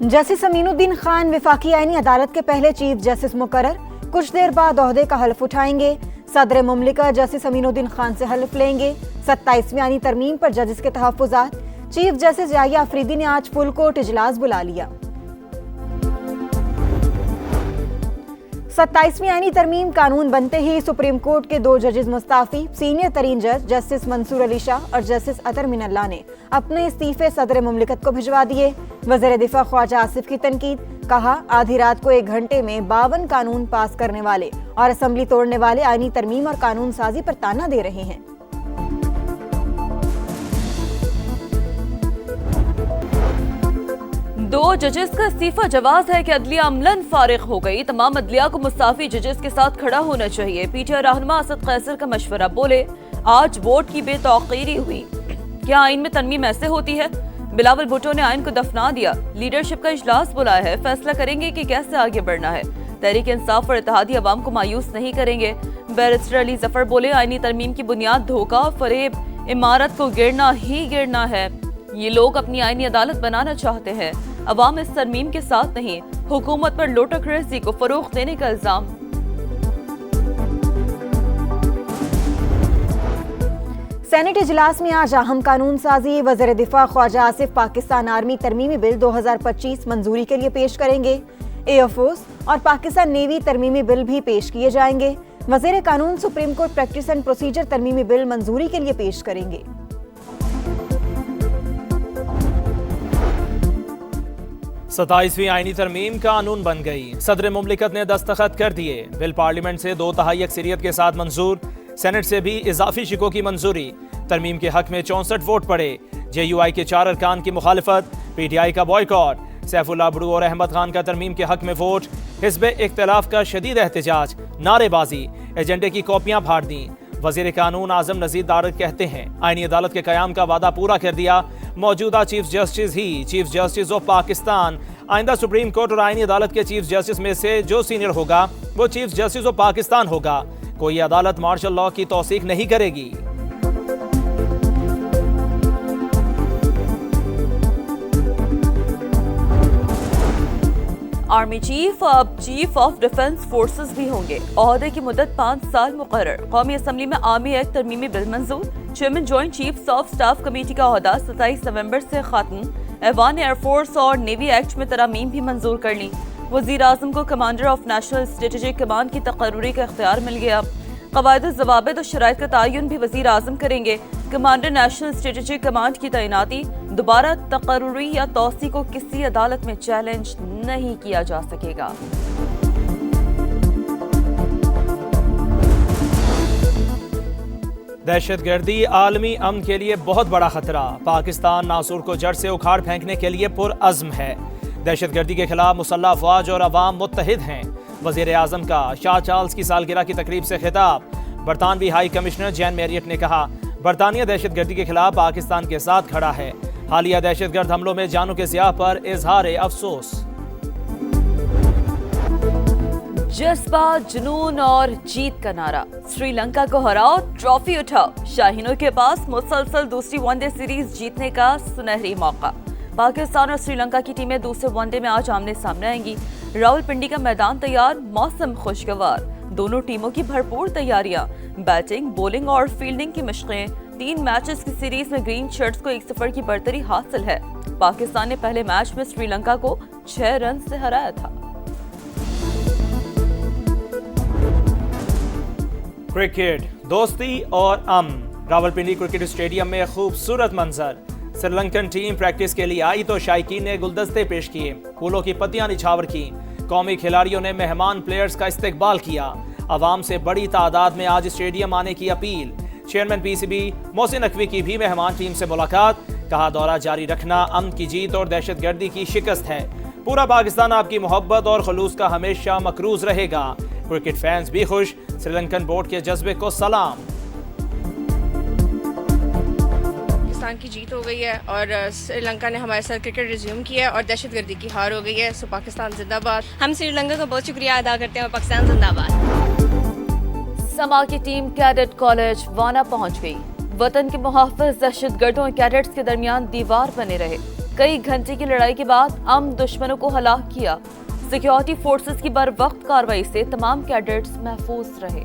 Justice Aminuddin Khan वफाकी आईनी अदालत के पहले चीफ जस्टिस मुकर्रर, कुछ देर बाद ओहदे का हल्फ उठाएंगे। सदर मुमलिकत जस्टिस अमीनुद्दीन खान से हल्फ लेंगे। 27वीं आईनी तरमीम पर जजेस के तहफ्फुज़ात। चीफ जस्टिस याहिया अफरीदी ने आज फुल कोर्ट इजलास बुला लिया। 27वीं आईनी तरमीम कानून बनते ही सुप्रीम कोर्ट के 2 जजेस मुस्ताफी। सीनियर तरीन जज जस्टिस मंसूर अली शाह और जस्टिस अतर मिनल्ला ने अपने इस्तीफे सदर मुमलिकत को भिजवा दिए। वज़ीर दिफा ख्वाजा आसिफ की तनकीद, कहा आधी रात को 1 घंटे में 52 कानून पास करने वाले और असम्बली तोड़ने वाले आईनी तरमीम और कानून साजी पर ताना दे रहे हैं। दो जजेस का इस्तीफा जवाज है कि अदलिया अमलन फारिग हो गई। तमाम अदलिया को मुस्ताफी जजेस के साथ खड़ा होना चाहिए। पीटीआई रहनुमा असद कैसर का मशवरा, बोले आज वोट की बेतौकीरी हुई। क्या आइन में तरमीम ऐसे होती है? बिलावल भुट्टो ने आइन को दफना दिया। लीडरशिप का इजलास बुलाया है, फैसला करेंगे कि कैसे आगे बढ़ना है। तहरीक इंसाफ और इत्तेहादी अवाम को मायूस नहीं करेंगे। बैरिस्टर अली जफर बोले आइनी तरमीम की बुनियाद धोखा, फरेब, इमारत को गिरना ही गिरना है। ये लोग अपनी आइनी अदालत बनाना चाहते हैं। अवाम इस तरमीम के साथ नहीं। हुकूमत पर लोटक रेजी को फरोग देने का इल्जाम। सेनेट इजलास में आज अहम कानून साजी। वज़ीर दिफा ख्वाजा आसिफ पाकिस्तान आर्मी तरमीमी बिल 2025 मंजूरी के लिए पेश करेंगे। एयरफोर्स और पाकिस्तान नेवी तरमीमी बिल भी पेश किए जाएंगे। वज़ीर कानून supreme court practice and procedure तरमीमी बिल मंजूरी के लिए पेश करेंगे। सताईसवीं आईनी तरमीम कानून बन गई। सदर मुमलिकत ने दस्तखत कर दिए। बिल पार्लियामेंट से 2/3 अक्सरियत के साथ मंजूर। सेनेट से भी इजाफी शिकों की मंजूरी। तरमीम के हक में 64 वोट पड़े। JUI के 4 अरकान की मुखालफत। PTI का बॉयकॉट। सैफुल्लाह भुट्टो और अहमद खान का तरमीम के हक में वोट। हिज़्ब इख्तिलाफ का शदीद एहतजाज, नारेबाजी, एजेंडे की कॉपियां फाड़ दी। वज़ीर कानून आजम नज़ीर दारद कहते हैं आईनी अदालत के क़याम का वादा पूरा कर दिया। मौजूदा chief justice he chief justice of Pakistan. आइंदा सुप्रीम कोर्ट और आईनी अदालत के चीफ जस्टिस में से जो सीनियर होगा वो चीफ जस्टिस ऑफ पाकिस्तान होगा। कोई अदालत मार्शल लॉ की तौसीक नहीं करेगी। आर्मी चीफ अब चीफ ऑफ डिफेंस फोर्सेस भी होंगे। ओहदे की मुद्दत 5 साल मुकर्रर। कौमी असम्बली में आर्मी एक्ट तरमीमी बिल मंजूर। Chairman joint chiefs of staff committee का ओहदा 27 नवंबर से खत्म। ऐवान एयरफोर्स और नेवी एक्ट में तरामीम भी मंजूर कर ली। वज़ीर आज़म को commander of national strategic command की तकर्रुरी का इख्तियार मिल गया। क़वायद ज़वाबित और शराइत का तयन भी वज़ीर आज़म करेंगे। कमांडर नेशनल स्ट्रेटेजिक कमांड की तैनाती, दोबारा तकर्रुरी या तौसी को किसी अदालत में चैलेंज नहीं किया जा सकेगा। दहशतगर्दी आलमी अमन के लिए बहुत बड़ा खतरा। पाकिस्तान नासूर को जड़ से उखाड़ फेंकने के लिए पुरअज़्म है। दहशतगर्दी के खिलाफ मुसल्लह अफवाज और अवाम मुत्तहिद हैं। वज़ीर आज़म का शाह चार्ल्स की सालगिरह की तकरीब से खिताब। बरतानवी हाई कमिश्नर जैन मैरियट ने कहा बरतानिया दहशतगर्दी के खिलाफ पाकिस्तान के साथ खड़ा है। हालिया दहशतगर्द हमलों में जानों के ज़िया पर इजहार अफसोस। जज्बा, जुनून और जीत का नारा। श्रीलंका को हराओ, ट्रॉफी उठाओ। शाहीनों के पास मुसलसल दूसरी वनडे सीरीज जीतने का सुनहरी मौका। पाकिस्तान और श्रीलंका की टीमें दूसरे वनडे में आज आमने सामने आएंगी। रावलपिंडी का मैदान तैयार, मौसम खुशगवार। दोनों टीमों की भरपूर तैयारियां। बैटिंग, बॉलिंग और फील्डिंग की मशक़ें। 3 मैचेस की सीरीज में ग्रीन शर्ट्स को 1-0 की बढ़तरी हासिल है। पाकिस्तान ने पहले मैच में श्रीलंका को 6 रन से हराया था। क्रिकेट, दोस्ती और अमन। रावलपिंडी क्रिकेट स्टेडियम में खूबसूरत मंजर। श्रीलंकन टीम प्रैक्टिस के लिए आई तो शायकीन ने गुलदस्ते पेश किए, फूलों की पत्तियां निछावर की। कौमी खिलाड़ियों ने मेहमान प्लेयर्स का इस्तकबाल किया। अवाम से बड़ी तादाद में आज स्टेडियम आने की appeal. Chairman PCB Mohsin Naqvi की भी मेहमान टीम से मुलाकात। कहा दौरा जारी रखना अमन की जीत और दहशतगर्दी की शिकस्त है। पूरा पाकिस्तान आपकी मोहब्बत और खलूस का हमेशा मकरूज रहेगा। क्रिकेट फैंस भी खुश। श्रीलंकन बोर्ड के जज्बे को सलाम। पाकिस्तान की जीत हो गई है और श्रीलंका ने हमारे साथ क्रिकेट रिज्यूम किया है और दहशतगर्दी की हार हो गई है। सो पाकिस्तान जिंदाबाद। हम श्रीलंका का बहुत शुक्रिया अदा करते हैं और पाकिस्तान जिंदाबाद। समा की टीम कैडेट कॉलेज वाना पहुंच गई। वतन के मुहाफिज दहशतगर्दों और कैडेट्स के दरमियान दीवार बने रहे। कई घंटे की लड़ाई के बाद आम दुश्मनों को हलाक किया। सिक्योरिटी फोर्सेस की बर वक्त कार्रवाई से तमाम कैडेट्स महफूज रहे।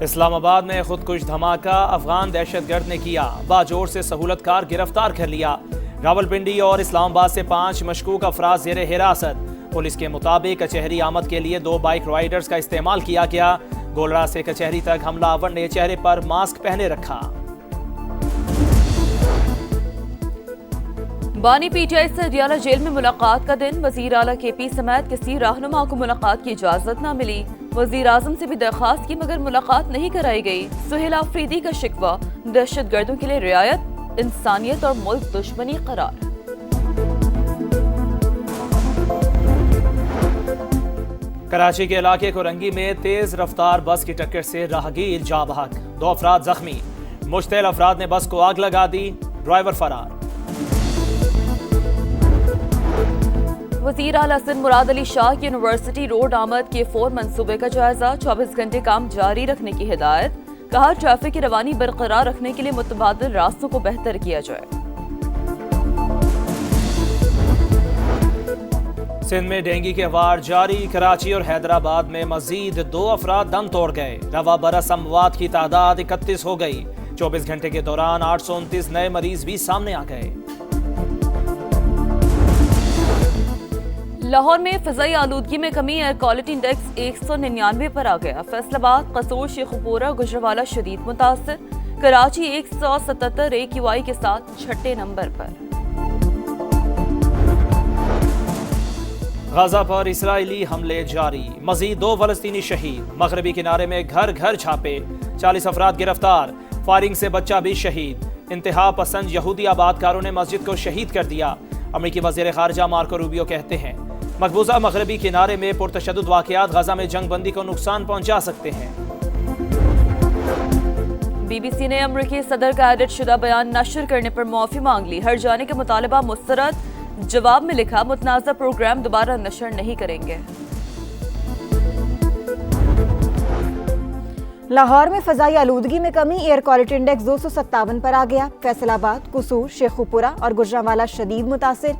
इस्लामाबाद में खुदकुश धमाका अफगान दहशतगर्द ने किया, बाजोर से सहूलतकार गिरफ्तार कर लिया। रावलपिंडी और इस्लामाबाद से 5 मशकूक अफराद ज़ेरे हिरासत। पुलिस के मुताबिक कचहरी आमद के लिए 2 बाइक राइडर्स का इस्तेमाल किया गया। गोलरा से कचहरी तक हमलावर ने चेहरे पर मास्क पहने रखा। बानी पीटीआई से अडियाला जेल में मुलाकात का दिन। वजीर आला केपी समेत किसी रहनुमा को मुलाकात की इजाजत न मिली। वजीर आजम से भी दरखास्त की मगर मुलाकात नहीं कराई गई। सुहेल आफरीदी का शिकवा, दहशतगर्दों के लिए रियायत, इंसानियत और मुल्क दुश्मनी करार। कराची के इलाके कोरंगी में तेज रफ्तार बस की टक्कर से राहगीर जाँ बहक, 2 अफराद जख्मी। मुश्तैल अफराद ने बस को आग लगा दी, ड्राइवर फरार। वजीर आला सिंध मुराद अली शाह की यूनिवर्सिटी रोड आमद के 4 मंसूबे का जायजा। 24 घंटे काम जारी रखने की हिदायत। कहा ट्रैफिक की रवानी बरकरार रखने के लिए मुतबादिल रास्तों को बेहतर किया जाए। सिंध में डेंगू के अखबार जारी। कराची और हैदराबाद में मजीद 2 अफराद दम तोड़ गए। रवा बरस अमवात की तादाद 31 हो गई। 24 घंटे के दौरान 829 नए मरीज भी सामने आ गए। लाहौर में फिजाई आलूदगी में कमी, एयर क्वालिटी इंडेक्स 199 पर आ गया। फैसलाबाद, कसूर, शेखुपुरा, गुजरावाला शदीद मुतासर। कराची 177 AQI के साथ 6ठे नंबर पर। गाजा पर इसराइली हमले जारी, मजीद 2 फलस्तीनी शहीद। मगरबी किनारे में घर घर छापे, 40 अफराद गिरफ्तार। फायरिंग से बच्चा भी शहीद। इंतहा पसंद यहूदी आबादकारों ने मस्जिद को शहीद कर दिया। अमेरिकी वज़ीर ख़ारिजा मार्को रूबियो कहते हैं मकबूजा मगरबी किनारे में पुरतशद्दुद वाक़यात गाजा में जंगबंदी को नुकसान पहुंचा सकते हैं। BBC ने अमरीकी सदर का एडिट शुदा बयान नशर करने पर मुआफ़ी मांग ली। हट जाने का मुतालबा मुस्तरद। जवाब में लिखा, मुतनाज़ा प्रोग्राम दोबारा नशर नहीं करेंगे। लाहौर में फजाई आलूदगी में कमी, एयर क्वालिटी इंडेक्स 257 पर आ गया। फैसलाबाद, कसूर, शेखुपुरा और गुजरावाला शदीद मुतासिर।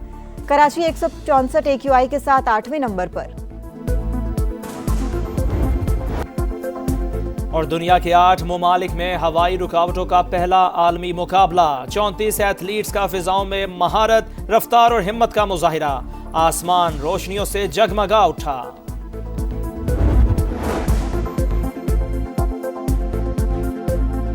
कराची 164 AQI के साथ 8वें नंबर पर। और दुनिया के 8 ममालिक में हवाई रुकावटों का पहला आलमी मुकाबला। 34 एथलीट्स का फिजाओं में महारत, रफ्तार और हिम्मत का मुजाहिरा। आसमान रोशनियों से जगमगा उठा।